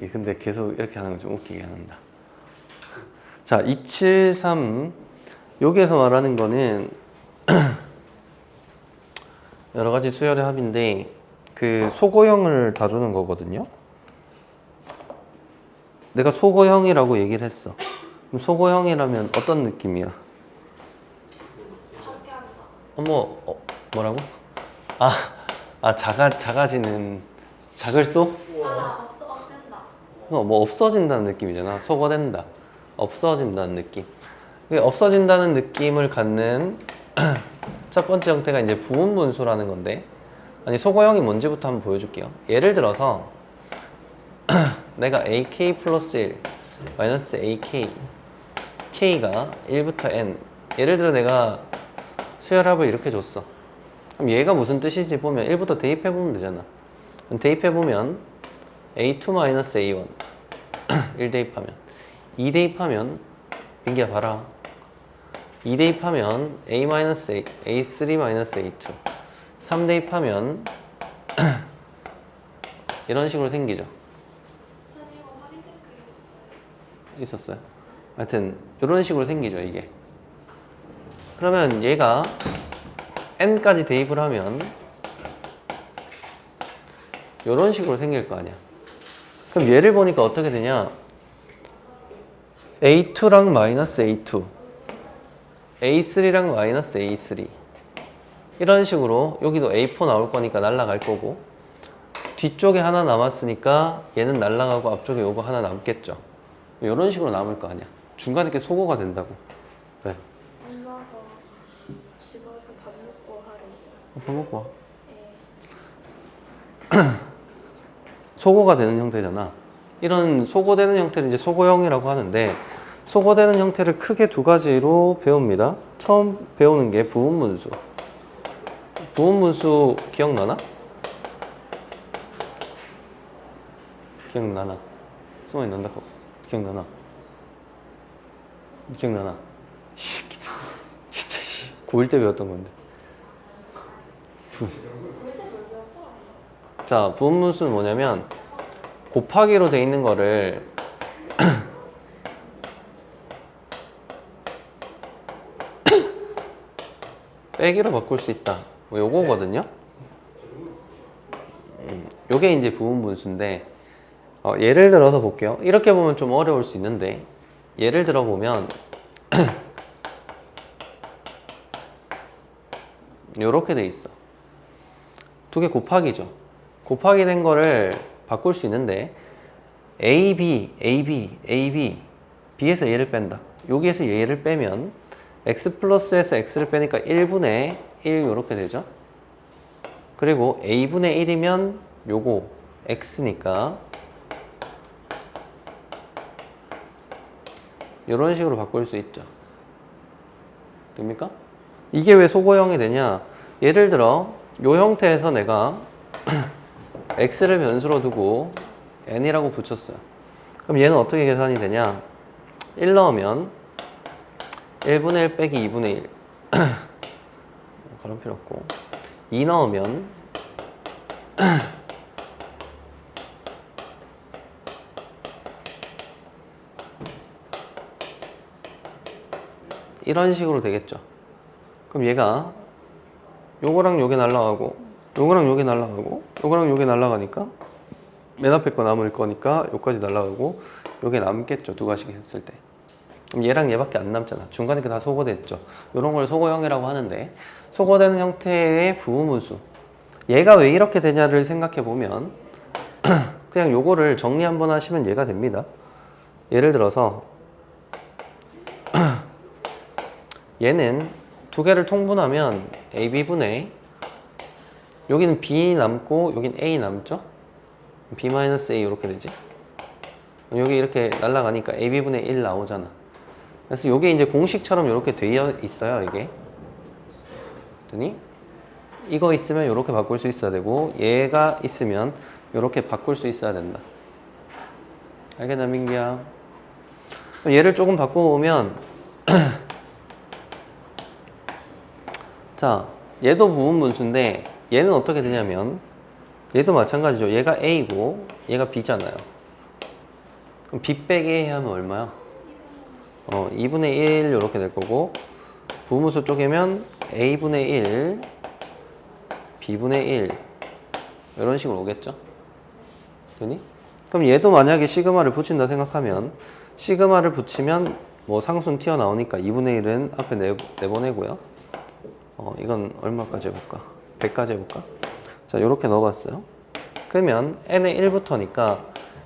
근데 계속 이렇게 하는 거 좀 웃기게 한다. 자, 273 여기에서 말하는 거는 여러 가지 수열의 합인데 그 소고형을 다루는 거거든요. 내가 소고형이라고 얘기를 했어. 그럼 소고형이라면 어떤 느낌이야? 뭐라고? 작아지는 작을 소? 없앤다. 뭐 없어진다는 느낌이잖아. 소거된다. 없어진다는 느낌. 없어진다는 느낌을 갖는 첫 번째 형태가 이제 부분분수라는 건데, 아니 소거형이 뭔지부터 한번 보여줄게요. 예를 들어서 내가 ak 플러스 1 마이너스 ak k가 1부터 n, 예를 들어 내가 수열합을 이렇게 줬어. 그럼 얘가 무슨 뜻인지 보면 1부터 대입해보면 되잖아. 그럼 대입해보면 a2 마이너스 a1 1 대입하면 2 대입하면 민기야 봐라. 2 대입하면 a 마이너스 a3 마이너스 a2 3 대입하면 이런 식으로 생기죠. 선생님 이거 확인 체크 있었어요. 있었어요. 하여튼 이런 식으로 생기죠 이게. 그러면 얘가 n까지 대입을 하면 이런 식으로 생길 거 아니야. 그럼 얘를 보니까 어떻게 되냐, a2랑 마이너스 a2 a3랑 마이너스 a3 이런 식으로 여기도 a4 나올 거니까 날라갈 거고, 뒤쪽에 하나 남았으니까 얘는 날라가고 앞쪽에 요거 하나 남겠죠. 이런 식으로 남을 거 아니야. 중간에 이렇게 소거가 된다고. 왜? 엄마가 집에 와서 밥 먹고 하려고. 밥 먹고 와. 네. 소거가 되는 형태잖아. 이런 소거되는 형태를 이제 소거형이라고 하는데, 소거되는 형태를 크게 두 가지로 배웁니다. 처음 배우는 게 부분분수. 부분분수 기억나나? 기억나나? 수만이 난다. 기억나나? 기억나나? 진짜 고1 때 배웠던 건데. 자, 부분분수는 뭐냐면 곱하기로 돼 있는 거를 빼기로 바꿀 수 있다. 뭐 요거거든요. 요게 이제 부분분수인데, 예를 들어서 볼게요. 이렇게 보면 좀 어려울 수 있는데, 예를 들어 보면 요렇게 돼 있어. 두 개 곱하기죠. 곱하기 된 거를 바꿀 수 있는데, a, b, a, b, a, b, b에서 얘를 뺀다. 여기에서 얘를 빼면 x 플러스에서 x를 빼니까 1분의 1 요렇게 되죠. 그리고 a분의 1이면 요거 x니까 이런 식으로 바꿀 수 있죠. 됩니까? 이게 왜 소거형이 되냐? 예를 들어 요 형태에서 내가 x를 변수로 두고 n이라고 붙였어요. 그럼 얘는 어떻게 계산이 되냐? 1 넣으면 1분의 1 빼기 2분의 1 그런 필요 없고, 2 넣으면 이런 식으로 되겠죠. 그럼 얘가 요거랑 요게 날라가고 요거랑 요게 날라가고 요거랑 요게 날라가니까 맨 앞에 거 남을 거니까 요까지 날라가고 요게 남겠죠. 두 가지 했을 때. 그럼 얘랑 얘밖에 안 남잖아. 중간에 다 소거됐죠. 요런 걸 소거형이라고 하는데, 소거되는 형태의 부분분수, 얘가 왜 이렇게 되냐를 생각해 보면 그냥 요거를 정리 한번 하시면 얘가 됩니다. 예를 들어서 얘는 두 개를 통분하면 AB분의, 여기는 B 남고 여긴 A 남죠? B-A 이렇게 되지? 여기 이렇게 날아가니까 AB분의 1 나오잖아. 그래서 이게 이제 공식처럼 이렇게 되어 있어요, 이게. 그랬더니 이거 있으면 이렇게 바꿀 수 있어야 되고, 얘가 있으면 이렇게 바꿀 수 있어야 된다. 알겠나, 민기야? 얘를 조금 바꿔보면 자, 얘도 부분분수인데 얘는 어떻게 되냐면, 얘도 마찬가지죠. 얘가 A고 얘가 B잖아요. 그럼 B 빼기 A 하면 얼마야? 2분의 1 이렇게 될 거고 부분수 쪼개면 A분의 1 B분의 1 이런 식으로 오겠죠? 되니? 그럼 얘도 만약에 시그마를 붙인다 생각하면 시그마를 붙이면 뭐 상수는 튀어나오니까 2분의 1은 앞에 내보내고요. 이건 얼마까지 해볼까? 100까지 해볼까? 자, 요렇게 넣어봤어요. 그러면 n의 1부터니까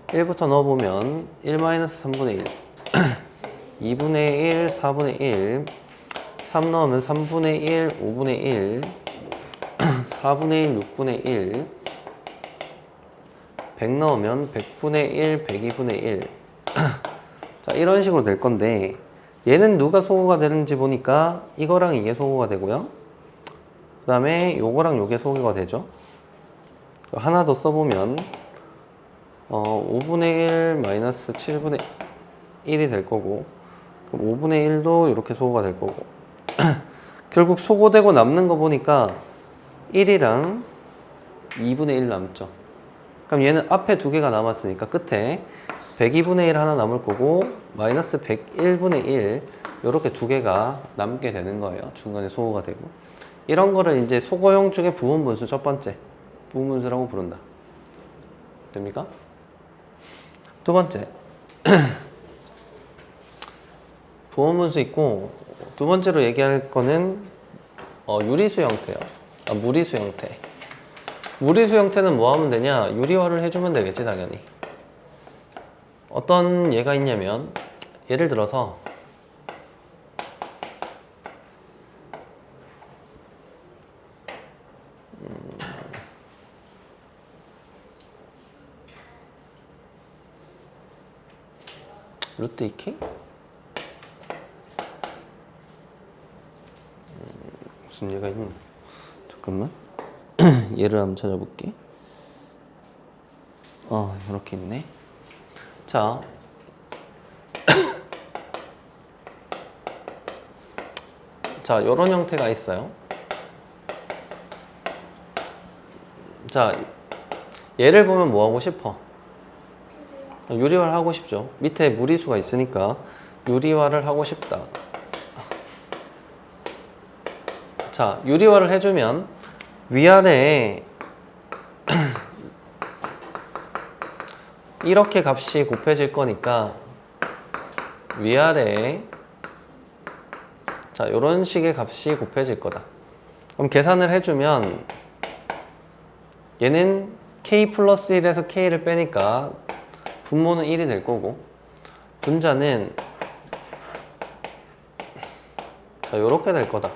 1부터 넣어보면 1-3분의 1 2분의 1, 4분의 1 3 넣으면 3분의 1, 5분의 1 4분의 1, 6분의 1 100 넣으면 100분의 1, 102분의 1 자, 이런 식으로 될 건데 얘는 누가 소거가 되는지 보니까 이거랑 이게 소거가 되고요. 그 다음에 요거랑 요게 소거가 되죠. 하나 더 써보면 5분의 1 마이너스 7분의 1이 될 거고 그럼 5분의 1도 이렇게 소거가 될 거고 결국 소거되고 남는 거 보니까 1이랑 2분의 1 남죠. 그럼 얘는 앞에 두 개가 남았으니까 끝에 102분의 1 하나 남을 거고 마이너스 101분의 1 이렇게 두 개가 남게 되는 거예요. 중간에 소거가 되고 이런 거를 이제 소거형 중에 부분분수 첫 번째 부분분수라고 부른다. 됩니까? 두 번째 부분분수 있고 두 번째로 얘기할 거는 유리수 형태예요. 무리수 형태. 무리수 형태는 뭐 하면 되냐? 유리화를 해주면 되겠지 당연히. 어떤 예가 있냐면 예를 들어서 루트 2K? 무슨 예가 있나? 잠깐만 얘를 한번 찾아볼게. 이렇게 있네. 자 자, 요런 형태가 있어요. 자, 얘를 보면 뭐 하고 싶어? 유리화를 하고 싶죠. 밑에 무리수가 있으니까 유리화를 하고 싶다. 자, 유리화를 해주면 위아래에 이렇게 값이 곱해질 거니까 위아래에 자, 요런 식의 값이 곱해질 거다. 그럼 계산을 해주면 얘는 k 플러스 1에서 k를 빼니까 분모는 1이 될 거고 분자는 자, 요렇게 될 거다.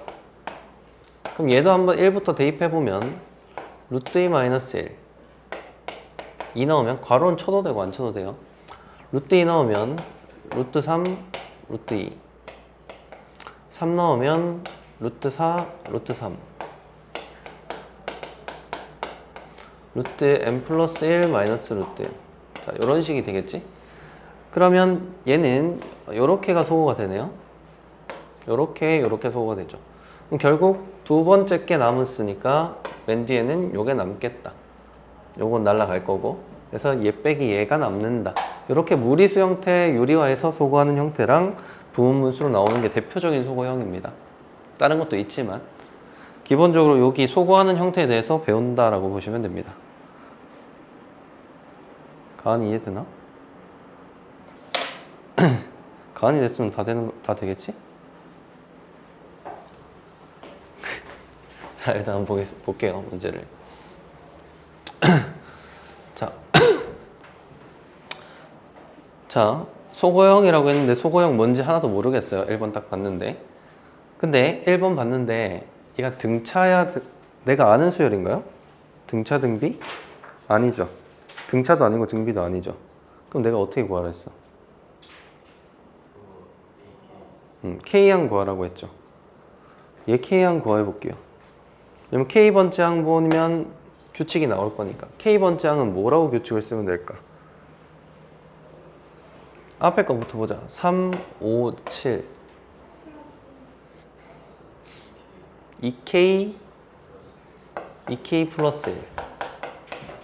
그럼 얘도 한번 1부터 대입해보면 루트 2 마이너스 1 2 넣으면 괄호는 쳐도 되고 안 쳐도 돼요. 루트 2 넣으면 루트 3 루트 2 3 넣으면 루트 4 루트 3 루트 n 플러스 1 마이너스 루트 n 자, 이런 식이 되겠지? 그러면 얘는 요렇게가 소거가 되네요. 요렇게 소거가 되죠. 그럼 결국 두 번째 게 남았으니까 맨 뒤에는 요게 남겠다. 요건 날라갈 거고 그래서 얘 빼기 얘가 남는다. 이렇게 무리수 형태 유리화해서 소거하는 형태랑 부분분수로 나오는 게 대표적인 소거형입니다. 다른 것도 있지만 기본적으로 여기 소거하는 형태에 대해서 배운다라고 보시면 됩니다. 가안이 이해되나? 가안이 됐으면 다 되겠지? 자, 일단 한번 볼게요, 문제를. 자, 소거형이라고 했는데 소거형 뭔지 하나도 모르겠어요. 1번 딱 봤는데. 근데 1번 봤는데 얘가 등차야 내가 아는 수열인가요? 등차 등비? 아니죠. 등차도 아니고 등비도 아니죠. 그럼 내가 어떻게 구하라 했어? K항 구하라고 했죠. 얘 K항 구해 볼게요. 왜냐면 K번째 항본이면 규칙이 나올 거니까. K번째 항은 뭐라고 규칙을 쓰면 될까? 앞에 거부터 보자. 3, 5, 7 2K 플러스 1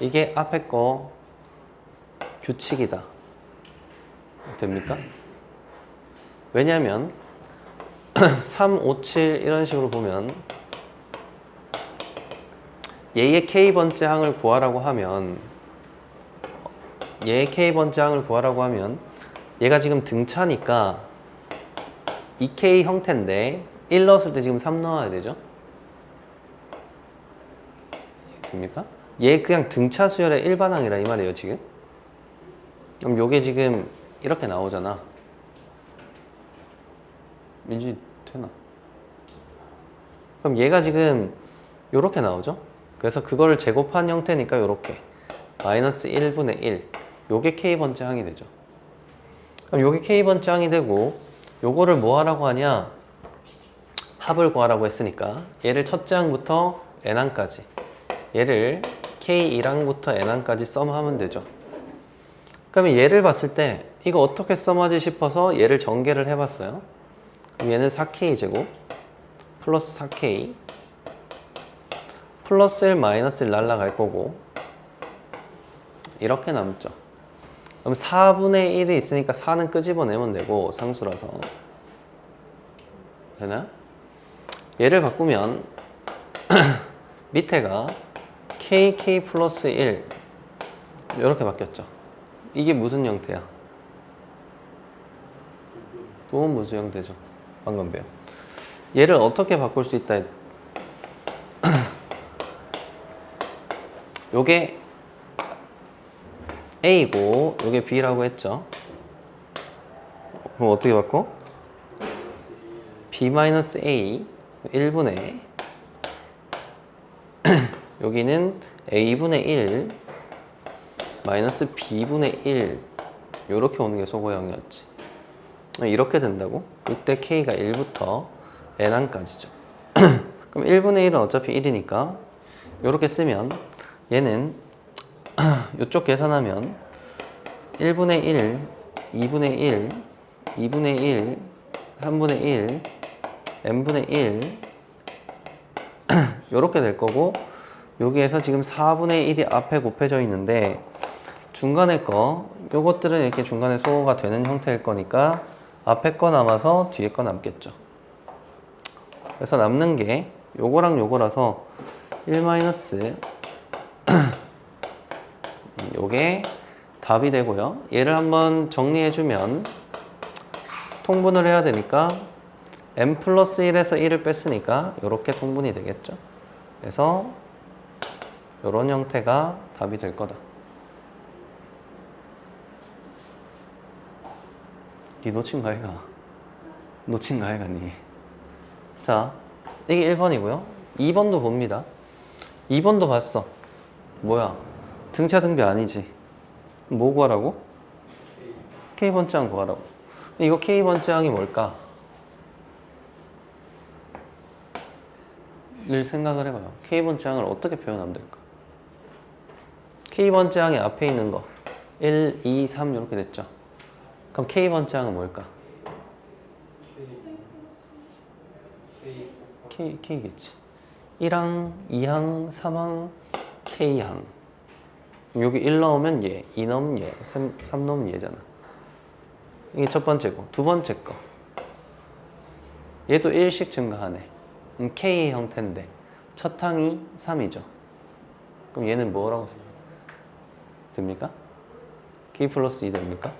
이게 앞에 거 규칙이다. 됩니까? 왜냐면 3, 5, 7 이런 식으로 보면 얘의 k번째 항을 구하라고 하면 얘의 k번째 항을 구하라고 하면 얘가 지금 등차니까 2k 형태인데 1 넣었을 때 지금 3 넣어야 되죠? 됩니까? 얘 그냥 등차 수열의 일반항이라 이 말이에요 지금. 그럼 요게 지금 이렇게 나오잖아. 민지 되나? 그럼 얘가 지금 요렇게 나오죠? 그래서 그거를 제곱한 형태니까 요렇게 마이너스 1분의 1 요게 k번째 항이 되죠. 그럼 요게 k번째 항이 되고 요거를 뭐 하라고 하냐? 합을 구하라고 했으니까 얘를 첫째 항부터 n항까지 얘를 k1항부터 n항까지 썸하면 되죠. 그러면 얘를 봤을 때 이거 어떻게 썸하지 싶어서 얘를 전개를 해봤어요. 그럼 얘는 4k 제곱 플러스 4k 플러스 1 마이너스 1 날라갈 거고 이렇게 남죠. 그럼 4분의 1이 있으니까 4는 끄집어내면 되고 상수라서 되나? 얘를 바꾸면 밑에가 kk 플러스 1 이렇게 바뀌었죠. 이게 무슨 형태야? 부분분수 형태죠. 방금 배워. 얘를 어떻게 바꿀 수 있다? 요게 A고 요게 B라고 했죠. 그럼 어떻게 바꿔? B-A 1분의 여기는 A분의 1 마이너스 B분의 1 요렇게 오는 게 소고형이었지. 이렇게 된다고? 이때 K가 1부터 N항까지죠. 그럼 1분의 1은 어차피 1이니까 요렇게 쓰면 얘는 이쪽 계산하면 1분의 1, 2분의 1, 2분의 1, 3분의 1, n분의 1 요렇게 될 거고 여기에서 지금 4분의 1이 앞에 곱해져 있는데 중간에 거 요것들은 이렇게 중간에 소거가 되는 형태일 거니까 앞에 거 남아서 뒤에 거 남겠죠. 그래서 남는 게 요거랑 요거라서 1 마이너스 요게 답이 되고요. 얘를 한번 정리해주면 통분을 해야 되니까 n 플러스 1에서 1을 뺐으니까 이렇게 통분이 되겠죠. 그래서 이런 형태가 답이 될 거다. 니 놓친 거 아이가? 놓친 거 아이가 니? 자, 이게 1번이고요. 2번도 봅니다. 2번도 봤어. 뭐야? 등차 등비 아니지? 뭐 구하라고? K번째 항 구하라고. 이거 K번째 항이 뭘까? 를 생각을 해봐요. K번째 항을 어떻게 표현하면 될까? K번째 항이 앞에 있는 거 1, 2, 3 이렇게 됐죠? 그럼 K번째 항은 뭘까? K겠지. 1항, 2항, 3항, K항. 여기 1 넣으면 얘, 2 넣으면 얘, 3 넣으면 얘잖아. 이게 첫 번째고, 두 번째 거. 얘도 1씩 증가하네. K 형태인데 첫 항이 3이죠. 그럼 얘는 뭐라고 됩니까? K 플러스 2 됩니까?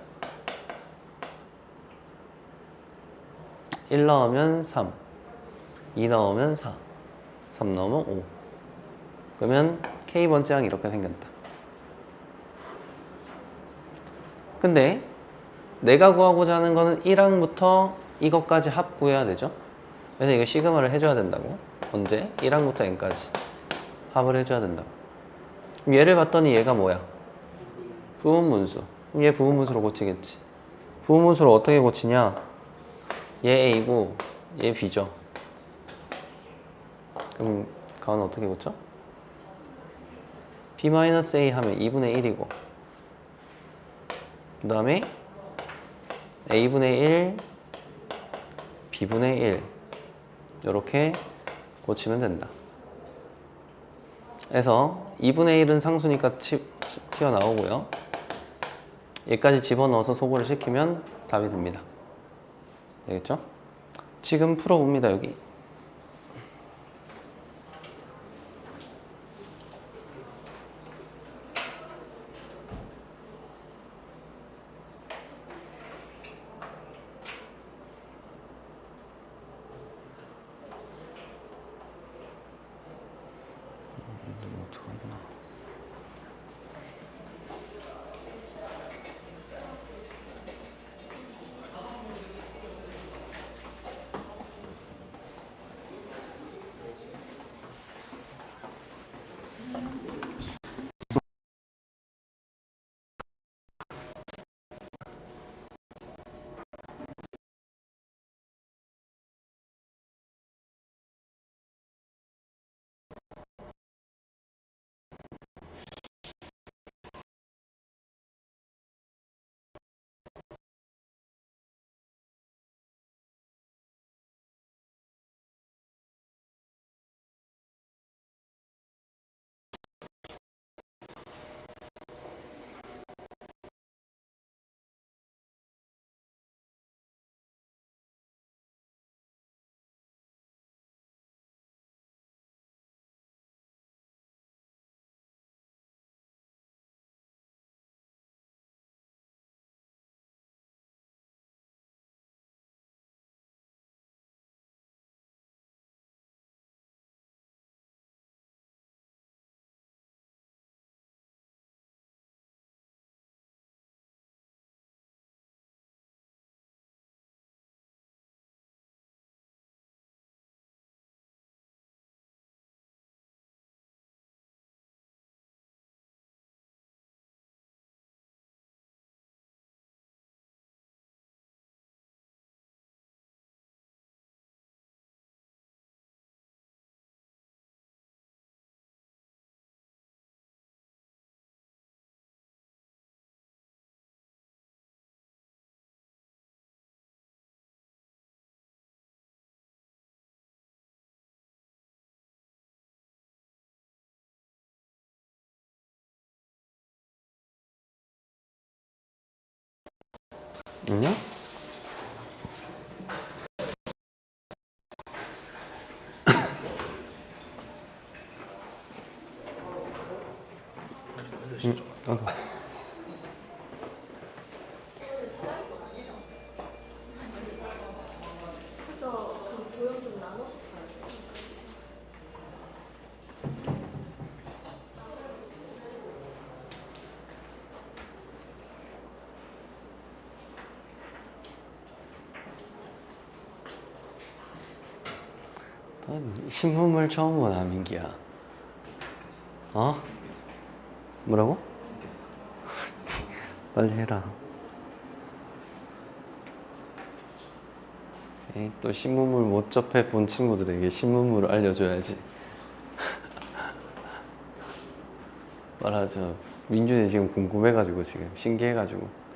1 넣으면 3, 2 넣으면 4, 3 넣으면 5. 그러면 K번째 항이 이렇게 생겼다. 근데 내가 구하고자 하는 거는 1항부터 이것까지 합 구해야 되죠. 그래서 이거 시그마를 해줘야 된다고. 언제? 1항부터 n까지 합을 해줘야 된다고. 그럼 얘를 봤더니 얘가 뭐야? 부분분수. 그럼 얘 부분분수로 고치겠지. 부분분수로 어떻게 고치냐? 얘 A고 얘 B죠. 그럼 가은 어떻게 고쳐? B-A 하면 2분의 1이고 그 다음에 A분의 1, B분의 1 이렇게 고치면 된다. 그래서 2분의 1은 상수니까 튀어나오고요. 얘까지 집어넣어서 소거를 시키면 답이 됩니다. 되겠죠? 지금 풀어봅니다. 여기 어떡하구나. 아니야? 나도. 그래서 그 도형 좀 나눠서 봐야 돼. 난 신문물 처음 보나 민기야. 어? 뭐라고? 빨리 해라. 에이, 또 신문물 못 접해 본 친구들에게 신문물을 알려줘야지. 말하자. 민준이 지금 궁금해가지고 지금 신기해가지고.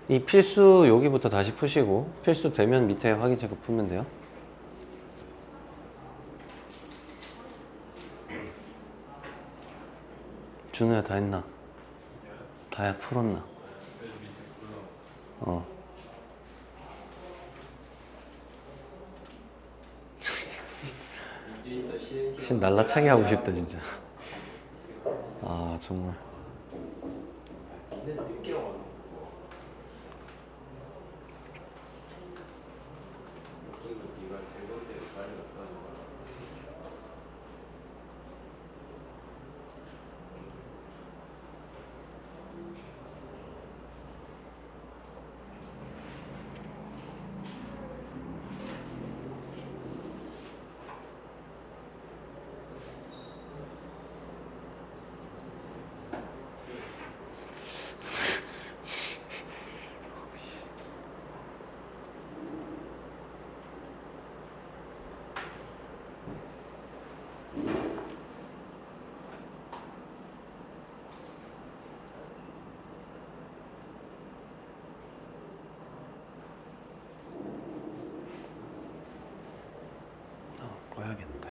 이 필수 여기부터 다시 푸시고 필수 되면 밑에 확인 체크 풀면 돼요. 준우야 다 했나? 다야 풀었나? 어. 신 날라차게 하고 싶다 진짜. 아 정말. 꺼야겠네.